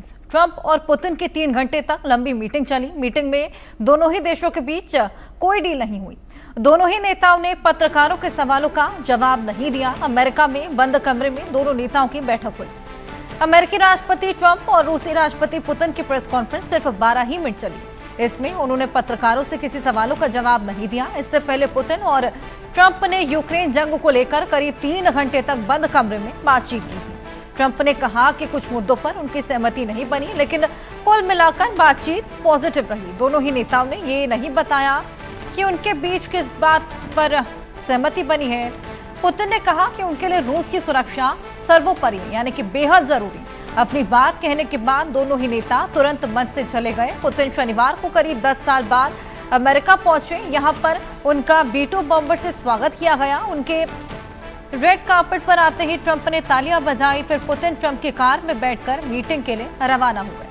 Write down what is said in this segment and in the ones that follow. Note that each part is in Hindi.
न्यूज। ट्रंप और पुतिन की 3 घंटे तक लंबी मीटिंग चली। मीटिंग में दोनों ही देशों के बीच कोई डील नहीं हुई। दोनों ही नेताओं ने पत्रकारों के सवालों का जवाब नहीं दिया। अमेरिका में बंद कमरे में दोनों नेताओं की बैठक हुई। अमेरिकी राष्ट्रपति ट्रंप और रूसी राष्ट्रपति पुतिन की प्रेस कॉन्फ्रेंस सिर्फ 12 ही मिनट चली। इसमें उन्होंने पत्रकारों से किसी सवालों का जवाब नहीं दिया। इससे पहले पुतिन और ट्रंप ने यूक्रेन जंग को लेकर करीब 3 घंटे तक बंद कमरे में बातचीत की थी। ट्रंप ने कहा कि कुछ मुद्दों पर उनकी सहमति नहीं बनी, लेकिन कुल मिलाकर बातचीत पॉजिटिव रही। दोनों ही नेताओं ने ये नहीं बताया कि उनके बीच किस बात पर सहमति बनी है। पुतिन ने कहा कि उनके लिए रूस की सुरक्षा सर्वोपरि यानी कि बेहद जरूरी। अपनी बात कहने के बाद दोनों ही नेता तुरंत मंच से चले गए। पुतिन शनिवार को करीब 10 साल बाद अमेरिका पहुंचे। यहां पर उनका B-2 बॉम्बर से स्वागत किया गया। उनके रेड कार्पेट पर आते ही ट्रंप ने तालियां बजाई। फिर पुतिन ट्रंप की कार में बैठकर मीटिंग के लिए रवाना हुए।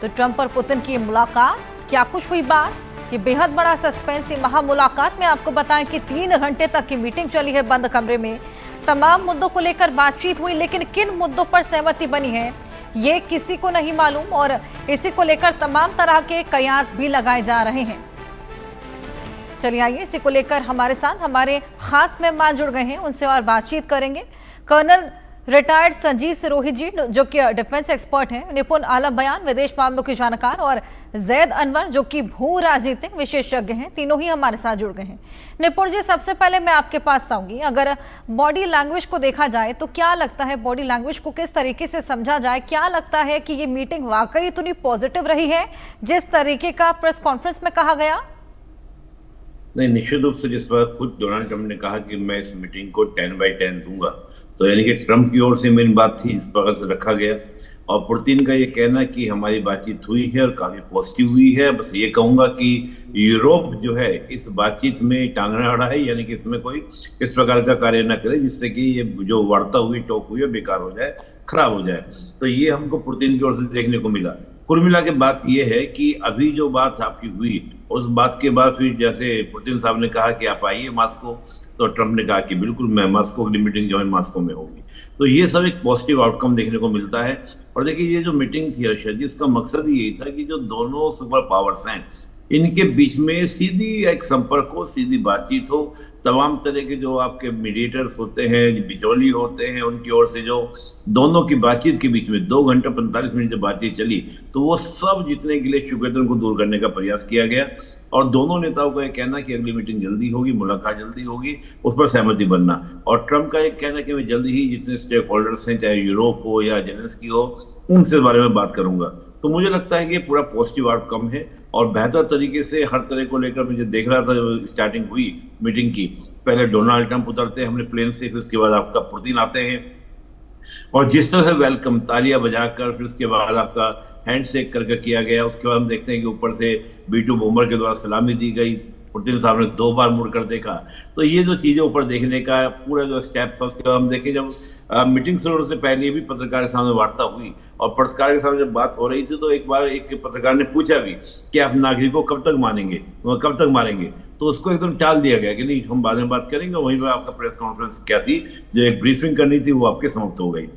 तो ट्रंप और पुतिन की मुलाकात, क्या कुछ हुई बात, ये बेहद बड़ा सस्पेंस। ये महामुलाकात में आपको बताएं कि 3 घंटे तक की मीटिंग चली है बंद कमरे में। तमाम मुद्दों को लेकर बातचीत हुई, लेकिन किन मुद्दों पर सहमति बनी है ये किसी को नहीं मालूम और इसी को लेकर तमाम तरह के कयास भी लगाए जा रहे हैं। चलिए आइए, इसी को लेकर हमारे साथ हमारे खास मेहमान जुड़ गए हैं, उनसे और बातचीत करेंगे। कर्नल रिटायर्ड संजीत सिरोही जी, जो कि डिफेंस एक्सपर्ट हैं, निपुण आलम बयान विदेश मामलों के जानकार, और जैद अनवर जो कि भू राजनीतिक विशेषज्ञ हैं। तीनों ही हमारे साथ जुड़ गए हैं। निपुण जी, सबसे पहले मैं आपके पास आऊंगी। अगर बॉडी लैंग्वेज को देखा जाए तो क्या लगता है, बॉडी लैंग्वेज को किस तरीके से समझा जाए? क्या लगता है कि ये मीटिंग वाकई इतनी पॉजिटिव रही है जिस तरीके का प्रेस कॉन्फ्रेंस में कहा गया? नहीं, निश्चित रूप से जिस वक्त खुद डोनाल्ड ट्रंप ने कहा कि मैं इस मीटिंग को 10/10 दूंगा, तो यानी कि ट्रंप की ओर से मेन बात थी, इस प्रकार से रखा गया। और पुतिन का ये कहना कि हमारी बातचीत हुई है और काफी पॉजिटिव हुई है। बस ये कहूंगा कि यूरोप जो है इस बातचीत में टांगना अड़ा है, यानी कि इसमें कोई इस प्रकार का कार्य न करे जिससे कि ये जो वार्ता हुई, टॉक हुई है, बेकार हो जाए, खराब हो जाए। तो ये हमको पुतिन की ओर से देखने को मिला। कुल मिला के बात ये है कि अभी जो बात आपकी हुई, उस बात के बाद फिर जैसे पुतिन साहब ने कहा कि आप आइए मॉस्को, तो ट्रंप ने कहा कि बिल्कुल मैं मॉस्को की मीटिंग जो है मॉस्को में होगी। तो ये सब एक पॉजिटिव आउटकम देखने को मिलता है। और देखिए, ये जो मीटिंग थी अर्षद जी, इसका मकसद यही था कि जो दोनों सुपर पावर्स हैं इनके बीच में सीधी एक संपर्क हो, सीधी बातचीत हो। तमाम तरह के जो आपके मीडिएटर्स होते हैं, बिचौली होते हैं, उनकी ओर से जो दोनों की बातचीत के बीच में 2 घंटे 45 मिनट जब बातचीत चली, तो वो सब जितने गिले शिकवे थे उनको दूर करने का प्रयास किया गया। और दोनों नेताओं का यह कहना कि अगली मीटिंग जल्दी होगी, मुलाकात जल्दी होगी, उस पर सहमति बनना। और ट्रंप का एक कहना कि मैं जल्दी ही जितने स्टेक होल्डर्स हैं, चाहे यूरोप हो या जेलेंस्की हो, उनसे बारे में बात करूंगा। तो मुझे लगता है कि ये पूरा पॉजिटिव आउटकम है और बेहतर तरीके से हर तरह को लेकर मुझे देख रहा था। जब स्टार्टिंग हुई मीटिंग की, पहले डोनाल्ड ट्रंप उतरते हैं हमने प्लेन से, फिर उसके बाद आपका पुतिन आते हैं और जिस तरह से वेलकम तालियां बजाकर, फिर उसके बाद आपका हैंड शेक करके किया गया। उसके बाद हम देखते हैं कि ऊपर से B-2 बॉम्बर के द्वारा सलामी दी गई। पुतिन साहब ने 2 बार मुड़कर देखा। तो ये जो चीजें ऊपर देखने का पूरा जो स्टेप था, उसके बाद हम देखें जब मीटिंग शुरू होने से पहले भी पत्रकार के सामने वार्ता हुई और पत्रकार के सामने जब बात हो रही थी, तो एक बार एक पत्रकार ने पूछा भी कि आप नागरिकों को कब तक मारेंगे, तो उसको एकदम टाल दिया गया कि नहीं, हम बाद में बात करेंगे। वहीं पर आपका प्रेस कॉन्फ्रेंस क्या थी, जो एक ब्रीफिंग करनी थी, वो आपके समाप्त हो गई।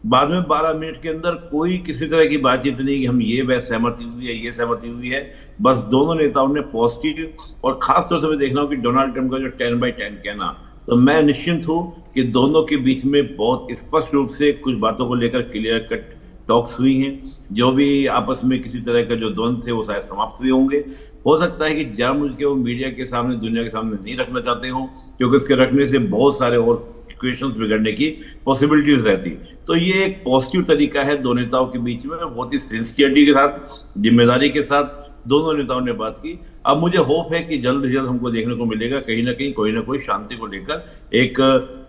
बाद में 12 मिनट के अंदर कोई किसी तरह की बातचीत नहीं कि हम ये सहमति हुई है, ये सहमति हुई है। बस दोनों नेताओं ने पॉजिटिव और खास तौर से मैं देख रहा हूँ कि डोनाल्ड ट्रंप का जो 10/10 कहना, तो मैं निश्चिंत हूँ कि दोनों के बीच में बहुत स्पष्ट रूप से कुछ बातों को लेकर क्लियर कट टॉक्स हुई हैं। जो भी आपस में किसी तरह का जो द्वंद्व थे वो शायद समाप्त हुए होंगे। हो सकता है कि जानबूझ के वो मीडिया के सामने, दुनिया के सामने नहीं रखना चाहते हों, क्योंकि इसके रखने से बहुत सारे और इक्वेशंस बिगड़ने की पॉसिबिलिटीज रहती। तो ये एक पॉजिटिव तरीका है दो नेताओं के बीच में, बहुत ही सिंसियरिटी के साथ, जिम्मेदारी के साथ दोनों नेताओं ने बात की। अब मुझे होप है कि जल्द से जल्द हमको देखने को मिलेगा कहीं ना कहीं कोई ना कोई शांति को लेकर एक।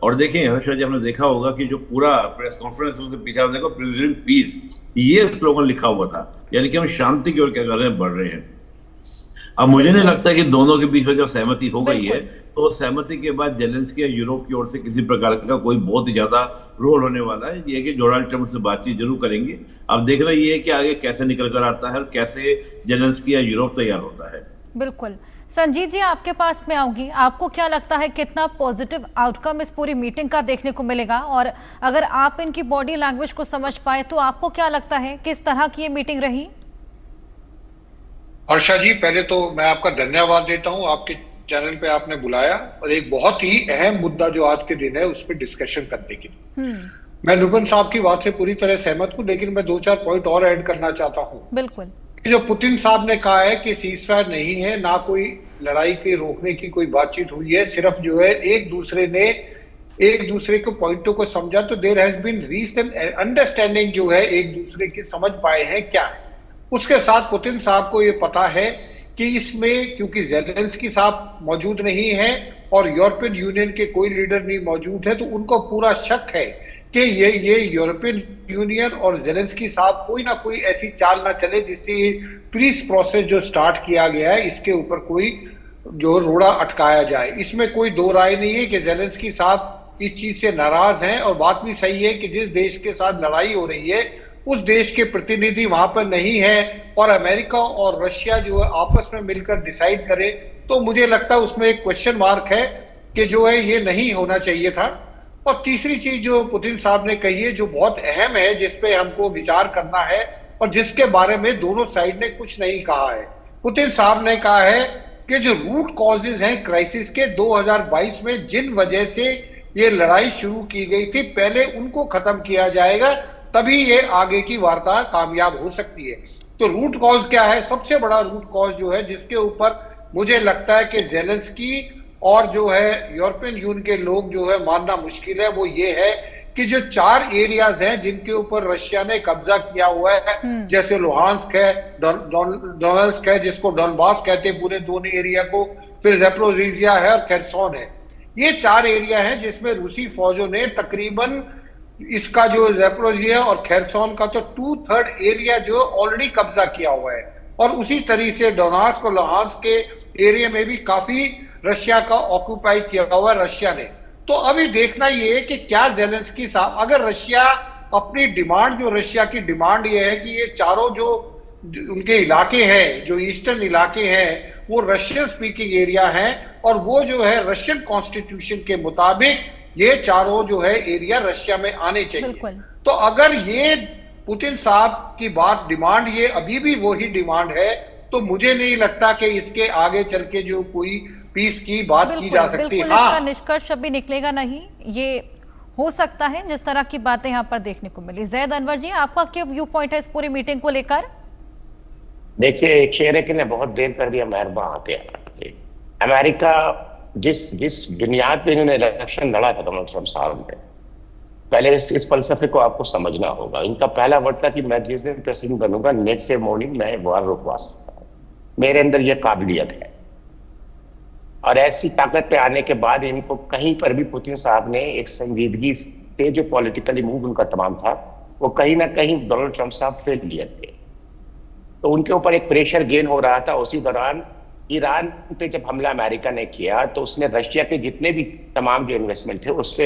और देखें हर्षद जी, आपने देखा होगा कि जो पूरा प्रेस कॉन्फ्रेंस उसके पीछे देखो, प्रेसिडेंट पीस, ये स्लोगन लिखा हुआ था, यानी कि हम शांति की ओर क्या कर रहे हैं, बढ़ रहे हैं। अब मुझे नहीं लगता कि दोनों के बीच में जब सहमति हो गई है, तो सहमति के बाद जेलेंस्की या यूरोप की ओर से किसी प्रकार का कोई बहुत ही ज्यादा रोल होने वाला है। ये कि डोनाल्ड ट्रंप से बातचीत जरूर करेंगे। अब देख रहे ये है कि आगे कैसे निकल कर आता है और कैसे जेलेंस्की या यूरोप तैयार होता है। बिल्कुल संजीत जी, आपके पास में आऊंगी। आपको क्या लगता है कितना पॉजिटिव आउटकम इस पूरी मीटिंग का देखने को मिलेगा, और अगर आप इनकी बॉडी लैंग्वेज को समझ पाए तो आपको क्या लगता है किस तरह की ये मीटिंग रही? हर्षा जी, पहले तो मैं आपका धन्यवाद देता हूं, आपके चैनल पे आपने बुलाया और एक बहुत ही अहम मुद्दा जो आज के दिन है उस पर डिस्कशन करने के लिए। मैं नुबन साहब की बात से पूरी तरह सहमत हूं, लेकिन मैं 2-4 पॉइंट और ऐड करना चाहता हूं। बिल्कुल। जो पुतिन साहब ने कहा है कि सीजफायर नहीं है, ना कोई लड़ाई के रोकने की कोई बातचीत हुई है, सिर्फ जो है एक दूसरे को पॉइंटों को समझा, तो there has been reason understanding जो है एक दूसरे की समझ पाए हैं क्या है। उसके साथ पुतिन साहब को ये पता है कि इसमें क्योंकि ज़ेलेंस्की साहब मौजूद नहीं है और यूरोपियन यूनियन के कोई लीडर नहीं मौजूद है, तो उनको पूरा शक है कि ये यूरोपियन यूनियन और ज़ेलेंस्की साहब कोई ना कोई ऐसी चाल ना चले जिससे पीस प्रोसेस जो स्टार्ट किया गया है इसके ऊपर कोई जो रोड़ा अटकाया जाए। इसमें कोई दो राय नहीं है कि ज़ेलेंस्की साहब इस चीज से नाराज हैं, और बात भी सही है कि जिस देश के साथ लड़ाई हो रही है उस देश के प्रतिनिधि वहां पर नहीं है, और अमेरिका और रशिया जो है आपस में मिलकर डिसाइड करे, तो मुझे लगता है उसमें एक क्वेश्चन मार्क है कि जो है ये नहीं होना चाहिए था। और तीसरी चीज जो पुतिन साहब ने कही है जो बहुत अहम है, जिसपे हमको विचार करना है और जिसके बारे में दोनों साइड ने कुछ नहीं कहा है। पुतिन साहब ने कहा है कि जो रूट कॉजेज हैं क्राइसिस के 2022 में जिन वजह से ये लड़ाई शुरू की गई थी, पहले उनको खत्म किया जाएगा, तभी ये आगे की वार्ता कामयाब हो सकती है। तो रूट कॉज क्या है? सबसे बड़ा रूट कॉज जो है जिसके ऊपर मुझे लगता है कि ज़ेलेंस्की और जो है यूरोपियन यूनियन के लोग जो है मानना मुश्किल है, वो ये है कि जो 4 एरियाज हैं जिनके ऊपर रशिया ने कब्जा किया हुआ है, जैसे लुहांस्क है, डोनेट्स्क है जिसको डॉनबास कहते हैं पूरे दोनों एरिया को, फिर ज़ैपोरिज़िया है और खेरसोन है। ये 4 एरिया हैं जिसमें रूसी फौजों ने तकरीबन इसका जो ज़ैपोरिज़िया और खेरसोन का तो 2/3 एरिया जो ऑलरेडी कब्जा किया हुआ है, और उसी तरीके से डोनेट्स्क और लुहांस्क के एरिया में भी काफी रशिया का ऑक्यूपाई किया हुआ है रशिया ने। तो अभी देखना ये है कि क्या ज़ेलेंस्की साहब, अगर रशिया अपनी डिमांड, जो रशिया की डिमांड ये है कि ये चारों जो उनके इलाके हैं, जो ईस्टर्न इलाके हैं, वो रशियन स्पीकिंग एरिया हैं, और वो जो है रशियन कॉन्स्टिट्यूशन के मुताबिक ये चारों जो है एरिया रशिया में आने चाहिए। तो अगर ये पुतिन साहब की बात डिमांड ये अभी भी वही डिमांड है, तो मुझे नहीं लगता कि इसके आगे चल के जो कोई पीस की बात की जा सकती है। इसका निष्कर्ष अभी निकलेगा नहीं, ये हो सकता है जिस तरह की बातें यहाँ पर देखने को मिली। जैद अनवर जी, आपका क्या व्यू पॉइंट है इस पूरी मीटिंग को लेकर? देखिए, एक शेर है कि ने बहुत देर कर दिया मेहरबान आते हैं। अमेरिका जिस बुनियाद पे इन्होंने इलेक्शन लड़ा था डोनाल्ड ट्रम्प साहब ने, पहले इस फलसफे को आपको समझना होगा। इनका पहला वर्ड था कि मैं जिस दिन प्रेसिडेंट बनूंगा नेक्स्ट डे मॉर्निंग मैं वार रुकवा सकता हूं, मेरे अंदर यह काबिलियत है। और ऐसी ताकत पे आने के बाद इनको कहीं पर भी पुतिन साहब ने एक संजीदगी से जो पॉलिटिकली मूव उनका तमाम था, वो कहीं ना कहीं डोनाल्ड ट्रम्प साहब फेल लिए थे। तो उनके ऊपर एक प्रेशर गेन हो रहा था। उसी दौरान ईरान पे जब हमला अमेरिका ने किया तो उसने रशिया के जितने भी तमाम जो इन्वेस्टमेंट थे उससे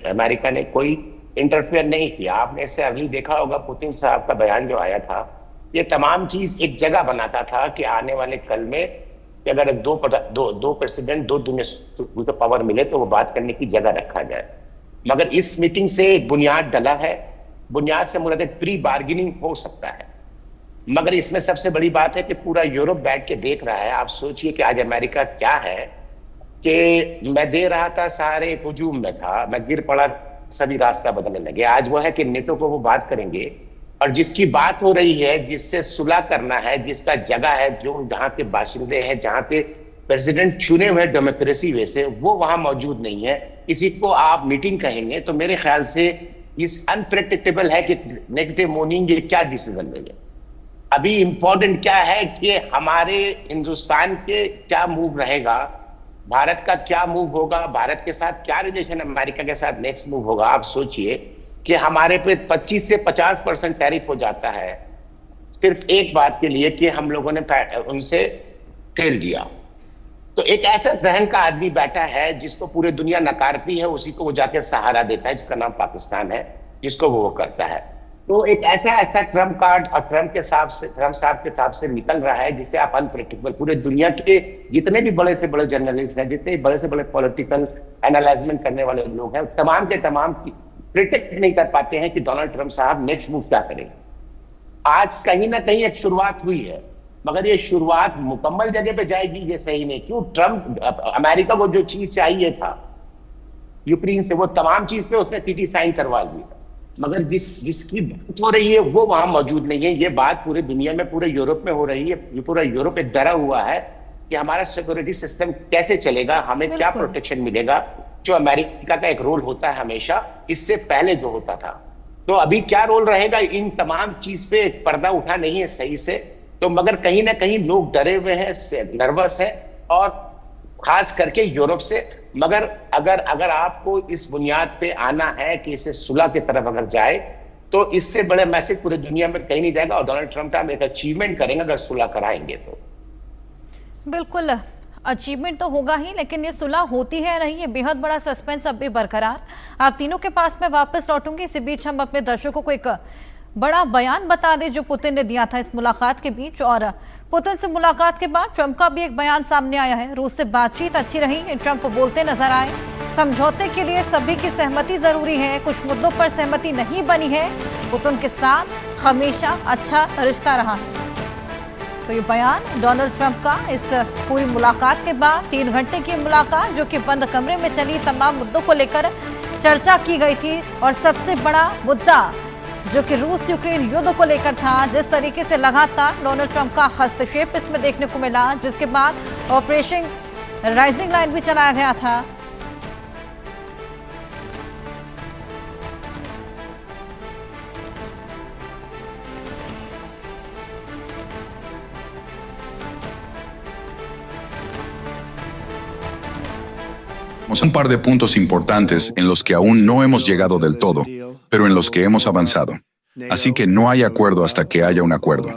अमेरिका ने कोई इंटरफेयर नहीं किया। आपने इससे अगली देखा होगा पुतिन साहब का बयान जो आया था, ये तमाम चीज एक जगह बनाता था कि आने वाले कल में कि अगर दो प्रेसिडेंट दो दुनिया को पावर मिले तो वो बात करने की जगह रखा जाए। मगर इस मीटिंग से एक बुनियाद डला है। बुनियाद से मुराद प्री बार्गेनिंग हो सकता है, मगर इसमें सबसे बड़ी बात है कि पूरा यूरोप बैठ के देख रहा है। आप सोचिए कि आज अमेरिका क्या है कि मैं दे रहा था, सारे हुजूम में था, मैं गिर पड़ा, सभी रास्ता बदलने लगे। आज वो है कि नेटो को वो बात करेंगे, और जिसकी बात हो रही है, जिससे सुलह करना है, जिसका जगह है, जो जहाँ पे बाशिंदे हैं, जहाँ पे प्रेसिडेंट चुने हुए डेमोक्रेसी वे से, वो वहां मौजूद नहीं है। इसी को आप मीटिंग कहेंगे। तो मेरे ख्याल से इस अनप्रेडिक्टेबल है कि नेक्स्ट डे मॉर्निंग ये क्या डिसीजन लेंगे। अभी इंपॉर्टेंट क्या है कि हमारे हिंदुस्तान के क्या मूव रहेगा, भारत का क्या मूव होगा, भारत के साथ क्या रिलेशन अमेरिका के साथ नेक्स्ट मूव होगा। आप सोचिए कि हमारे पे 25 से 50% टैरिफ हो जाता है सिर्फ एक बात के लिए कि हम लोगों ने उनसे तेल लिया। तो एक ऐसा जहन का आदमी बैठा है जिसको पूरी दुनिया नकारती है, उसी को वो जाके सहारा देता है, जिसका नाम पाकिस्तान है, जिसको वो करता है। तो एक ऐसा ऐसा ट्रम्प कार्ड और ट्रम्प साहब के हिसाब से निकल रहा है जिसे आप अनप्रेडिक्टेबल, पूरे दुनिया के जितने भी बड़े से बड़े जर्नलिस्ट हैं, जितने बड़े से बड़े पॉलिटिकल एनालाइजमेंट करने वाले लोग हैं, तमाम के तमाम प्रिडिक्ट नहीं कर पाते हैं कि डोनाल्ड ट्रम्प साहब नेक्स्ट मूव क्या करेंगे। आज कहीं ना कहीं एक शुरुआत हुई है, मगर ये शुरुआत मुकम्मल जगह पे जाएगी ये सही नहीं। क्यों? ट्रम्प अमेरिका को जो चीज चाहिए था यूक्रेन से, वो तमाम चीज पे उसने ट्रीटी साइन करवा ली, मगर जिसकी बात हो रही है वो वहां मौजूद नहीं है। ये बात पूरी दुनिया में, पूरे यूरोप में हो रही है। ये पूरा यूरोप एक डरा हुआ है कि हमारा सिक्योरिटी सिस्टम कैसे चलेगा, हमें क्या प्रोटेक्शन मिलेगा, जो अमेरिका का एक रोल होता है हमेशा इससे पहले जो होता था। तो अभी क्या रोल रहेगा, इन तमाम चीज पे पर्दा उठा नहीं है सही से। तो मगर कहीं ना कहीं लोग डरे हुए हैं, नर्वस है, और खास करके यूरोप से। मगर अगर आपको इस बुनियाद पे आना है कि इसे सुलह की तरफ अगर जाए, तो इससे बड़े मैसेज पूरे दुनिया में कहीं नहीं जाएगा। और डोनाल्ड ट्रम्प का एक अचीवमेंट करेंगे अगर सुलह कराएंगे तो। बिल्कुल अचीवमेंट तो होगा ही, लेकिन ये सुलह होती है नहीं, ये बेहद बड़ा सस्पेंस अब भी बरकरार। आप तीनों के पास मैं वापस लौटूंगी। इसी बीच हम अपने दर्शकों को एक बड़ा बयान बता दें जो पुतिन ने दिया था इस मुलाकात के बीच। और पुतिन से मुलाकात के बाद ट्रंप का भी एक बयान सामने आया है। रूस से बातचीत अच्छी रही, ट्रंप बोलते नजर आए। समझौते के लिए सभी की सहमति जरूरी है, कुछ मुद्दों पर सहमति नहीं बनी है। पुतिन के साथ हमेशा अच्छा रिश्ता रहा है। तो ये बयान डोनाल्ड ट्रंप का इस पूरी मुलाकात के बाद, 3 घंटे की मुलाकात जो कि बंद कमरे में चली, तमाम मुद्दों को लेकर चर्चा की गई थी। और सबसे बड़ा मुद्दा जो कि रूस यूक्रेन युद्ध को लेकर था, जिस तरीके से लगातार डोनाल्ड ट्रंप का हस्तक्षेप इसमें देखने को मिला, जिसके बाद ऑपरेशन राइजिंग लाइन भी चलाया गया था। Un par de puntos importantes en los que aún no hemos llegado del todo, pero en los que hemos avanzado. Así que no hay acuerdo hasta que haya un acuerdo.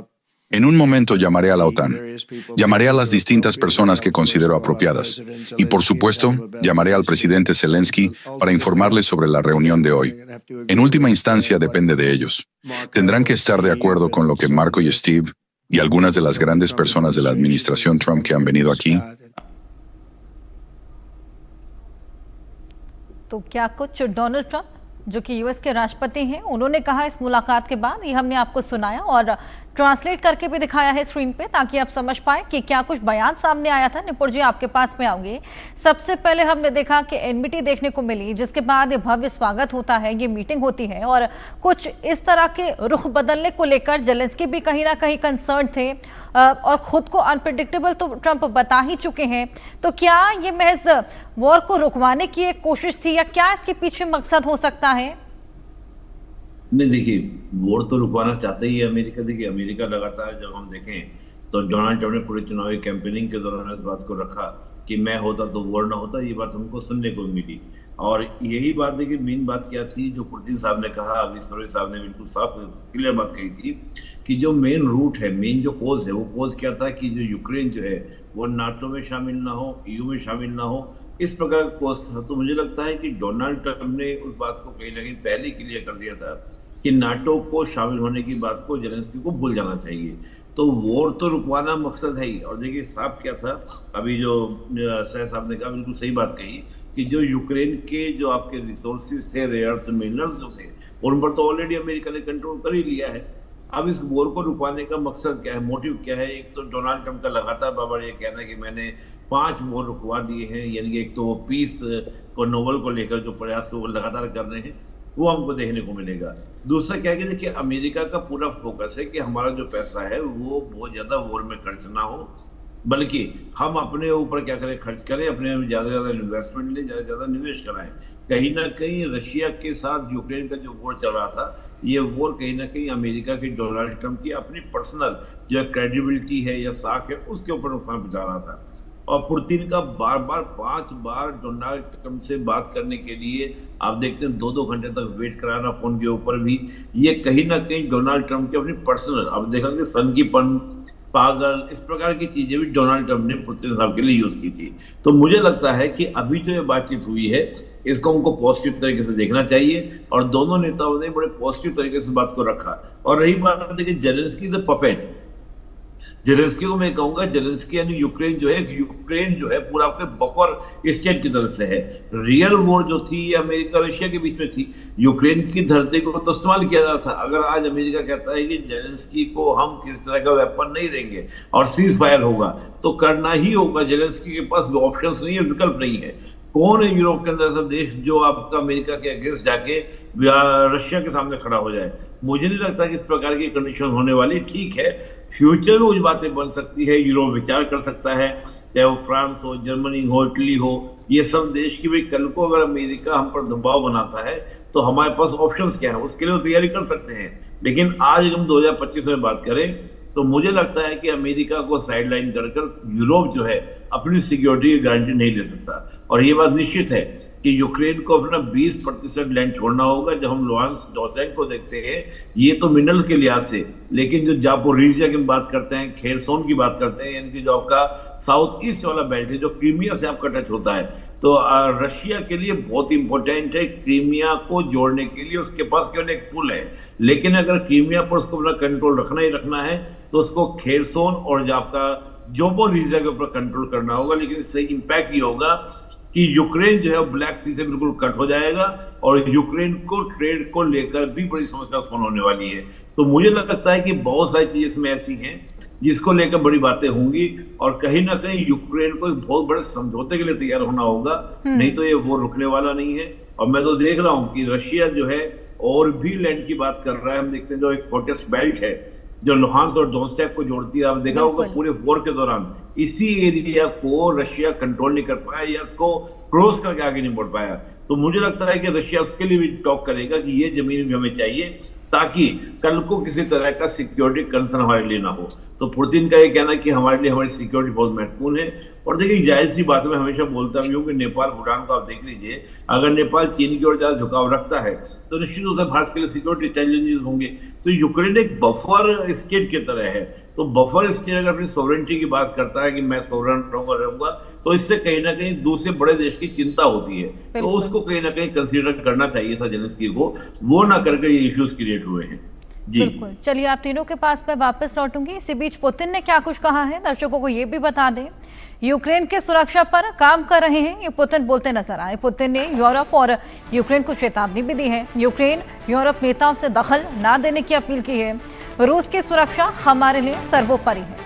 En un momento llamaré a la OTAN. Llamaré a las distintas personas que considero apropiadas. Y por supuesto, llamaré al presidente Zelensky para informarles sobre la reunión de hoy. En última instancia depende de ellos. Tendrán que estar de acuerdo con lo que Marco y Steve y algunas de las grandes personas de la administración Trump que han venido aquí. तो क्या कुछ डोनाल्ड ट्रंप जो कि यूएस के राष्ट्रपति हैं, उन्होंने कहा इस मुलाकात के बाद, ये हमने आपको सुनाया और ट्रांसलेट करके भी दिखाया है स्क्रीन पे, ताकि आप समझ पाए कि क्या कुछ बयान सामने आया था। निपुण जी, आपके पास में आऊंगे। सबसे पहले हमने देखा कि एनमिटी देखने को मिली, जिसके बाद ये भव्य स्वागत होता है, ये मीटिंग होती है और कुछ इस तरह के रुख बदलने को लेकर जेलेंस्की भी कहीं ना कहीं कंसर्न थे और खुद को अनप्रेडिक्टेबल तो ट्रंप बता ही चुके हैं। तो क्या ये महज वॉर को रुकवाने की एक कोशिश थी, या क्या इसके पीछे मकसद हो सकता है? नहीं, देखिए, वोट तो रुकवाना चाहते ही है अमेरिका। देखिए, अमेरिका लगातार जब हम देखें तो डोनाल्ड ट्रंप ने पूरी चुनावी कैंपेनिंग के दौरान इस बात को रखा कि मैं होता तो वॉर ना होता। ये बात हमको सुनने को मिली और यही बात देखिए मेन बात क्या थी जो पुतिन साहब ने कहा, अभी सरोज साहब ने बिल्कुल साफ क्लियर बात कही थी कि जो मेन रूट है, मेन जो कोज है, वो कोज क्या था कि जो यूक्रेन जो है वो नाटो में शामिल ना हो, ईयू में शामिल ना हो, इस प्रकार का कोज था। तो मुझे लगता है कि डोनाल्ड ट्रंप ने उस बात को कहीं ना कहीं पहले क्लियर कर दिया था कि नाटो को शामिल होने की बात को जेलेंस्की को भूल जाना चाहिए। तो वॉर तो रुकवाना मकसद है ही। और देखिए साहब क्या था, अभी जो सह साहब ने कहा, बिल्कुल सही बात कही कि जो यूक्रेन के जो आपके रिसोर्सेज थे, रेयर अर्थ मिनरल्स जो थे, उन पर तो ऑलरेडी अमेरिका ने कंट्रोल कर ही लिया है। अब इस वॉर को रुकवाने का मकसद क्या है, मोटिव क्या है? एक तो डोनाल्ड ट्रंप का लगातार बार ये कहना है कि मैंने 5 वॉर रुकवा दिए हैं, यानी कि एक तो वो पीस को, नोबल को लेकर जो प्रयास वो लगातार कर रहे हैं, वो हमको देखने को मिलेगा। दूसरा क्या है कि देखिए अमेरिका का पूरा फोकस है कि हमारा जो पैसा है वो बहुत ज़्यादा वॉर में खर्च ना हो, बल्कि हम अपने ऊपर क्या करें, खर्च करें, अपने में ज़्यादा से ज़्यादा इन्वेस्टमेंट लें, ज़्यादा से ज़्यादा निवेश कराएं। कहीं ना कहीं रशिया के साथ यूक्रेन का जो वॉर चल रहा था, ये वॉर कहीं ना कहीं अमेरिका के डोनाल्ड ट्रंप की अपनी पर्सनल जो क्रेडिबिलिटी है या साख है, उसके ऊपर नुकसान पहुँचा रहा था। और पुतिन का बार बार 5 बार डोनाल्ड ट्रंप से बात करने के लिए आप देखते हैं 2-2 घंटे तक वेट कराना फोन के ऊपर भी, ये कहीं ना कहीं डोनाल्ड ट्रंप की अपनी पर्सनल, अब देखा कि सन की पन पागल, इस प्रकार की चीजें भी डोनाल्ड ट्रंप ने पुतिन साहब के लिए यूज की थी। तो मुझे लगता है कि अभी जो ये बातचीत हुई है इसको हमको पॉजिटिव तरीके से देखना चाहिए, और दोनों नेताओं ने बड़े पॉजिटिव तरीके से बात को रखा। और रही बात देखिए Zelensky is a puppet, Zelensky को मैं कहूंगा, जेलेंस्की यानी यूक्रेन जो है पूरा आपके बफर स्टेट की तरफ से है। रियल वॉर जो थी ये अमेरिका रशिया के बीच में थी, यूक्रेन की धरती को तो इस्तेमाल किया जाता था। अगर आज अमेरिका कहता है कि जेलेंस्की को हम किस तरह का वेपन नहीं देंगे और सीज फायर होगा, तो करना ही होगा। जेलेंस्की के पास ऑप्शंस नहीं है, विकल्प नहीं है। कौन है यूरोप के अंदर ऐसा देश जो आपका अमेरिका के अगेंस्ट जाके रशिया के सामने खड़ा हो जाए? मुझे नहीं लगता कि इस प्रकार की कंडीशन होने वाली। ठीक है, फ्यूचर में कुछ बातें बन सकती है, यूरोप विचार कर सकता है, चाहे वो फ्रांस हो, जर्मनी हो, इटली हो, ये सब देश की भाई कल को अगर अमेरिका हम पर दबाव बनाता है तो हमारे पास ऑप्शंस क्या है, उसके लिए वो तैयारी कर सकते हैं। लेकिन आज हम 2025 में बात करें तो मुझे लगता है कि अमेरिका को साइडलाइन कर यूरोप जो है अपनी सिक्योरिटी की गारंटी नहीं ले सकता। और ये बात निश्चित है कि यूक्रेन को अपना 20% लैंड छोड़ना होगा। जब हम लुहांस्क डोनेत्स्क को देखते हैं, ये तो मिनरल के लिहाज से, लेकिन जो जापोरिजिया की बात करते हैं, खेरसोन की बात करते हैं, यानी कि जो आपका साउथ ईस्ट वाला बेल्ट है जो क्रीमिया से आपका टच होता है, तो रशिया के लिए बहुत इंपॉर्टेंट है क्रीमिया को जोड़ने के लिए। उसके पास केवल एक पुल है, लेकिन अगर क्रीमिया पर उसको अपना कंट्रोल रखना ही रखना है तो उसको खेरसोन और जो आपका जापोरिजिया के ऊपर कंट्रोल करना होगा। लेकिन इससे इम्पैक्ट ये होगा कि यूक्रेन जो है ब्लैक सी से बिल्कुल कट हो जाएगा और यूक्रेन को ट्रेड को लेकर भी बड़ी समस्या उत्पन्न होने वाली है। तो मुझे लगता है कि बहुत सारी चीजें इसमें ऐसी हैं जिसको लेकर बड़ी बातें होंगी, और कहीं ना कहीं यूक्रेन को एक बहुत बड़े समझौते के लिए तैयार होना होगा, नहीं तो ये वो रुकने वाला नहीं है। और मैं तो देख रहा हूँ कि रशिया जो है और भी लैंड की बात कर रहा है। हम देखते हैं जो एक फोर्टेस्ट बेल्ट है जो लुहांस्क और डोनेत्स्क को जोड़ती है, आप देखा होगा पूरे वॉर के दौरान इसी एरिया को रशिया कंट्रोल नहीं कर पाया या इसको क्रॉस करके आगे नहीं बढ़ पाया। तो मुझे लगता है कि रशिया उसके लिए भी टॉक करेगा कि ये जमीन भी हमें चाहिए ताकि कल को किसी तरह का सिक्योरिटी कंसर्न हमारे लिए ना हो। तो पुतिन का ये कहना कि हमारे लिए हमारी सिक्योरिटी बहुत महत्वपूर्ण है। और देखिए जाहिर सी बात मैं हमेशा बोलता भी हूँ कि नेपाल भूटान को आप देख लीजिए, अगर नेपाल चीन की ओर ज्यादा झुकाव रखता है तो निश्चित रूप से भारत के लिए सिक्योरिटी चैलेंजेस होंगे। तो यूक्रेन एक बफर स्टेट की तरह है, तो बफर स्टेट अगर अपनी सोवरेनिटी की बात करता है कि मैं सोवरेन रहूंगा, तो इससे कहीं ना कहीं दूसरे बड़े देश की चिंता होती है। तो उसको कहीं ना कहीं कंसीडर करना चाहिए था जेलेंस्की को, वो ना करके ये इश्यूज क्रिएट हुए हैं। जी बिल्कुल, चलिए आप तीनों के पास मैं वापस लौटूंगी। इसी बीच पुतिन ने क्या कुछ कहा है दर्शकों को ये भी बता दें। यूक्रेन के सुरक्षा पर काम कर रहे हैं, ये पुतिन बोलते नजर आए। पुतिन ने यूरोप और यूक्रेन को चेतावनी भी दी है। यूक्रेन यूरोप नेताओं से दखल ना देने की अपील की है। रूस की सुरक्षा हमारे लिए सर्वोपरि है।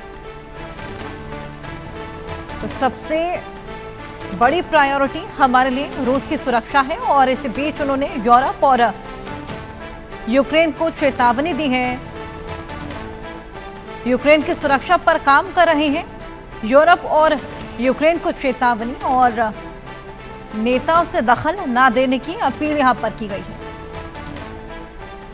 तो सबसे बड़ी प्रायोरिटी हमारे लिए रूस की सुरक्षा है, और इस बीच उन्होंने यूरोप और यूक्रेन को चेतावनी दी है। यूक्रेन की सुरक्षा पर काम कर रहे हैं, यूरोप और यूक्रेन को चेतावनी और नेताओं से दखल ना देने की अपील यहां पर की गई है।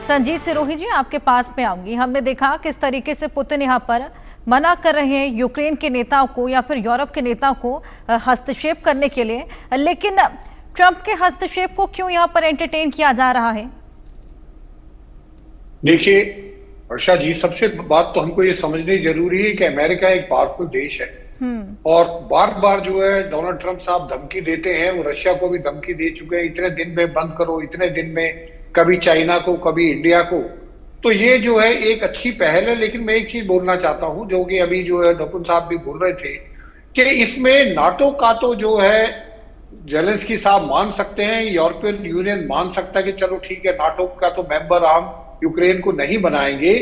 संजीत सिरोही जी, आपके पास में आऊंगी। हमने देखा किस तरीके से पुतिन यहां पर मना कर रहे हैं यूक्रेन के नेताओं को या फिर यूरोप के नेताओं को हस्तक्षेप करने के लिए, लेकिन ट्रंप के हस्तक्षेप को क्यों यहां पर एंटरटेन किया जा रहा है? देखिए वर्षा जी, सबसे बात तो हमको ये समझनी जरूरी है कि अमेरिका एक पावरफुल देश है, और बार बार जो है डोनाल्ड ट्रंप साहब धमकी देते हैं। वो रशिया को भी धमकी दे चुके हैं, इतने दिन में बंद करो, इतने दिन में, कभी चाइना को, कभी इंडिया को। तो ये जो है एक अच्छी पहल है। लेकिन मैं एक चीज बोलना चाहता हूं, जो कि अभी जो है डॉक्टर साहब भी बोल रहे थे, कि इसमें नाटो का तो जो है जेलेंस्की साहब मान सकते हैं, यूरोपियन यूनियन मान सकता है कि चलो ठीक है, नाटो का तो मेंबर हम यूक्रेन को नहीं बनाएंगे।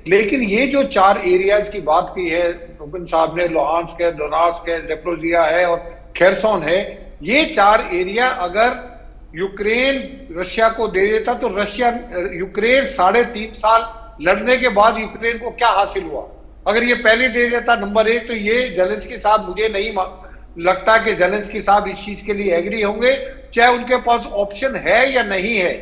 लेकिन ये जो 4 एरियाज की बात की है पुतिन साहब ने, लुहांस्क है, डोनेत्स्क है, ज़ैपोरिज़िया है और खेरसोन है, ये 4 एरिया अगर यूक्रेन रशिया को दे देता तो यूक्रेन 3.5 साल लड़ने के बाद यूक्रेन को क्या हासिल हुआ? अगर ये पहले दे देता नंबर 1, तो ये जेलेंस्की साहब, मुझे नहीं लगता कि जेलेंस्की साहब इस चीज के लिए एग्री होंगे, चाहे उनके पास ऑप्शन है या नहीं है,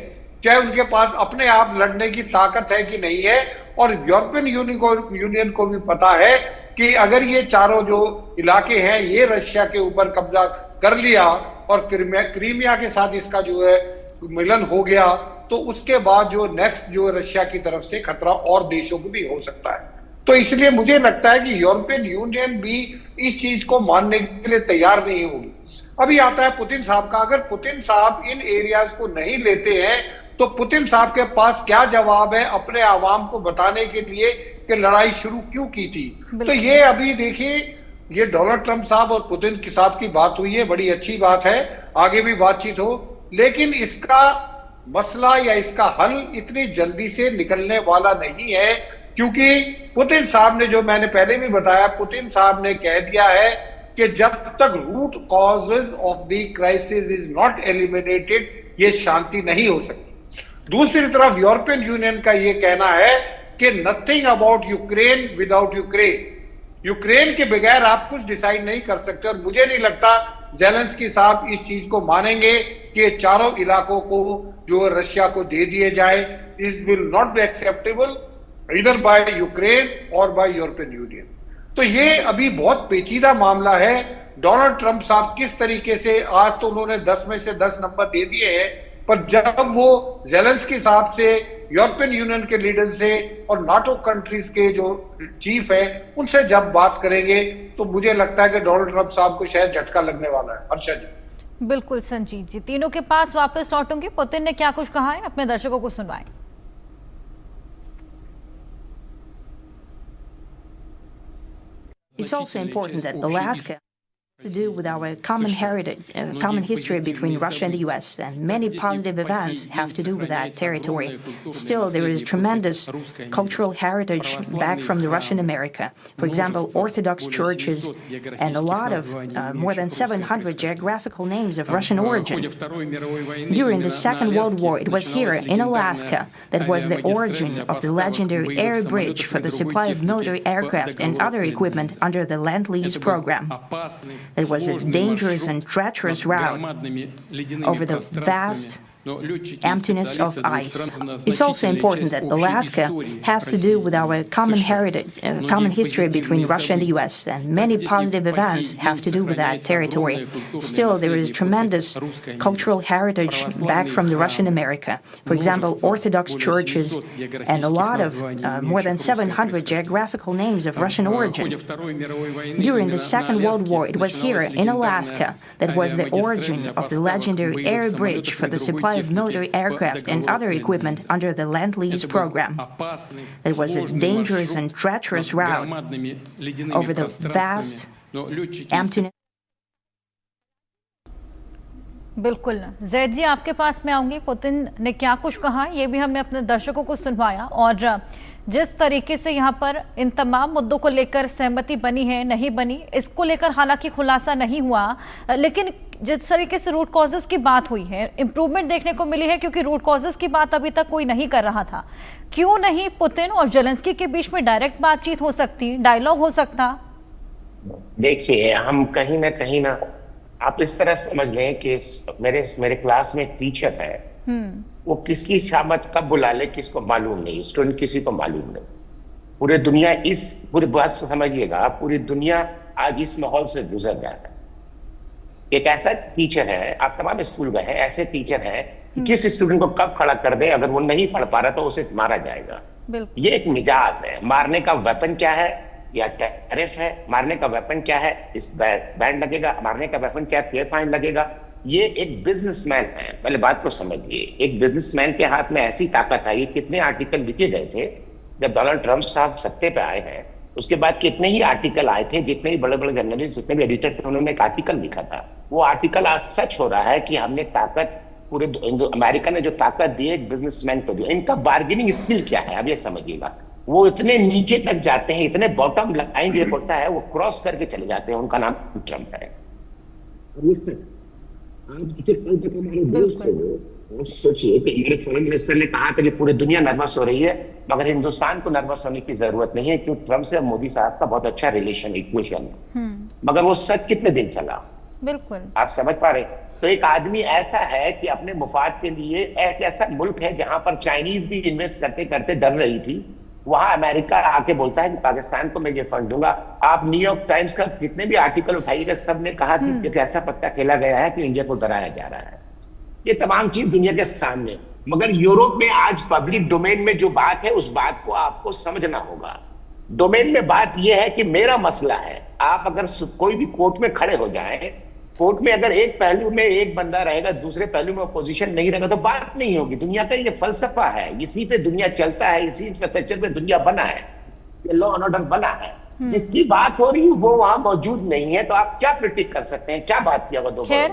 चाहे उनके पास अपने आप लड़ने की ताकत है कि नहीं है। और यूरोपियन यूनियन को भी पता है कि अगर ये चारों जो इलाके हैं ये रशिया के ऊपर कब्जा कर लिया और क्रीमिया के साथ इसका जो है मिलन हो गया, तो उसके बाद जो नेक्स्ट जो रशिया की तरफ से खतरा और देशों को भी हो सकता है। तो इसलिए मुझे लगता है कि यूरोपियन यूनियन भी इस चीज को मानने के लिए तैयार नहीं होगी। अभी आता है पुतिन साहब का। अगर पुतिन साहब इन एरियाज को नहीं लेते हैं तो पुतिन साहब के पास क्या जवाब है अपने आवाम को बताने के लिए कि लड़ाई शुरू क्यों की थी। तो ये अभी देखिए, ये डोनाल्ड ट्रंप साहब और पुतिन साहब की बात हुई है, बड़ी अच्छी बात है, आगे भी बातचीत हो, लेकिन इसका मसला या इसका हल इतनी जल्दी से निकलने वाला नहीं है, क्योंकि पुतिन साहब ने, जो मैंने पहले भी बताया, पुतिन साहब ने कह दिया है कि जब तक root causes of the crisis is not eliminated, ये शांति नहीं हो सकती। दूसरी तरफ यूरोपियन यूनियन का ये कहना है कि nothing about Ukraine without Ukraine, Ukraine के बगैर आप कुछ डिसाइड नहीं कर सकते। और मुझे नहीं लगता ज़ेलेंस्की साहब इस चीज को मानेंगे कि चारों इलाकों को जो रशिया को दे दिए जाए। This will not be acceptable इधर बाय यूक्रेन और बाय यूरोपियन यूनियन। तो ये अभी बहुत पेचीदा मामला है। डोनाल्ड ट्रंप साहब किस तरीके से, आज तो उन्होंने 10 में से 10 नंबर दे दिए हैं, पर जब वो ज़ेलेंस्की साहब से, यूरोपियन यूनियन के लीडर से और नाटो कंट्रीज के जो चीफ है उनसे जब बात करेंगे तो मुझे लगता है कि डोनाल्ड ट्रंप साहब को शायद झटका लगने वाला है। हर्षा जी। बिल्कुल संजीत जी, तीनों के पास वापस लौटूंगी। पुतिन ने क्या कुछ कहा है, अपने दर्शकों को सुनवाएं। It's also important that Alaska has to do with our common heritage, common history between Russia and the U.S., and many positive events have to do with that territory. Still, there is tremendous cultural heritage back from the Russian America. For example, Orthodox churches and a lot of, more than 700 geographical names of Russian origin. During the Second World War, it was here in Alaska that was the origin of the legendary air bridge for the supply of military aircraft and other equipment under the Lend-Lease program. It was a dangerous and treacherous route over the vast emptiness of ice. It's also important that Alaska has to do with our common heritage, common history between Russia and the U.S., and many positive events have to do with that territory. Still, there is tremendous cultural heritage back from the Russian America. For example, Orthodox churches and a lot of, more than 700 geographical names of Russian origin. During the Second World War, it was here in Alaska that was the origin of the legendary air bridge for the supply of military aircraft and other equipment under the Lend-Lease program. It was a dangerous and treacherous route over the vast emptiness. बिल्कुल जैद जी, आपके पास मैं आऊंगी। पुतिन ने क्या कुछ कहा ये भी हमने अपने दर्शकों को सुनवाया, और जिस तरीके से यहाँ पर इन तमाम मुद्दों को लेकर सहमति बनी है, नहीं बनी, इसको लेकर हालांकि खुलासा नहीं हुआ, लेकिन जिस तरीके से रूट कॉजेज की बात हुई है, इम्प्रूवमेंट देखने को मिली है, क्योंकि रूट कॉजेज की बात अभी तक कोई नहीं कर रहा था। क्यों नहीं पुतिन और ज़ेलेंस्की के बीच में डायरेक्ट बातचीत हो सकती, डायलॉग हो सकता? देखिए, हम कहीं ना आप इस तरह समझ लें कि मेरे क्लास में एक टीचर है, वो किसकी शामत कब बुला ले किसको मालूम नहीं, स्टूडेंट किसी को मालूम नहीं। पूरी दुनिया, इस पूरी बात से समझिएगा, पूरी दुनिया आज इस माहौल से गुजर रहा है। एक ऐसा टीचर है, आप तमाम स्कूल गए हैं, ऐसे टीचर हैं कि किस स्टूडेंट को कब खड़ा कर दे, अगर वो नहीं पढ़ पा रहा तो उसे मारा जाएगा। ये एक मिजाज है। मारने का वेपन क्या है, या टैरिफ है। मारने का वेपन क्या है, इस बैंड लगेगा। मारने का वेपन क्या है, फाइन लगेगा। ये एक बिजनेसमैन है, पहले बात को समझिए। एक बिजनेसमैन के हाथ में ऐसी ताकत आई। कितने आर्टिकल लिखे गए थे जब डोनाल्ड ट्रंप साहब सत्ते पे आए हैं, उसके बाद कितने ही आर्टिकल आए थे, जितने भी बड़े बड़े जर्नलिस्ट, जितने भी एडिटर थे, उन्होंने एक आर्टिकल लिखा था। वो आर्टिकल आज सच हो रहा है कि हमने ताकत, पूरे अमेरिका ने जो ताकत दी है बिजनेसमैन को दी। इनका बार्गेनिंग स्किल क्या है, अब ये समझिएगा। वो इतने नीचे तक जाते हैं, इतने बॉटम लाइन जो होता है वो क्रॉस करके चले जाते हैं। उनका नाम ट्रंप है। सोचिए कि मेरे फॉरेन मिनिस्टर ने कहा था कि पूरी दुनिया नर्वस हो रही है, मगर हिंदुस्तान को नर्वस होने की जरूरत नहीं है, क्योंकि ट्रंप से मोदी साहब का बहुत अच्छा रिलेशन, इक्वेशन है। मगर वो सच कितने दिन चला, बिल्कुल आप समझ पा रहे। तो एक आदमी ऐसा है कि अपने मुफाद के लिए, एक ऐसा मुल्क है जहां पर चाइनीज भी इन्वेस्ट करते करते डर रही थी, वहां अमेरिका आके बोलता है कि पाकिस्तान को मैं ये फंड दूंगा। आप न्यूयॉर्क टाइम्स का जितने भी आर्टिकल उठाइएगा, सब ने कहा कि एक ऐसा पत्ता खेला गया है कि इंडिया को डराया जा रहा है। ये तमाम चीज दुनिया के सामने। मगर यूरोप में आज पब्लिक डोमेन में जो बात है, उस बात को आपको समझना होगा। डोमेन में बात यह है कि मेरा मसला है, आप अगर कोई भी कोर्ट में खड़े हो जाएं, कोर्ट में अगर एक पहलू में एक बंदा रहेगा, दूसरे पहलू में अपोजिशन नहीं रहेगा, तो बात नहीं होगी। दुनिया का ये फलसफा है, इसी पे दुनिया चलता है, इसी इंफ्रास्ट्रक्चर पे दुनिया बना है, ये लॉ एंड ऑर्डर बना है। जिसकी बात हो रही है वो वहां मौजूद नहीं है, तो आप क्या प्रिडिक्ट कर सकते हैं, क्या बात किया वो दो खैर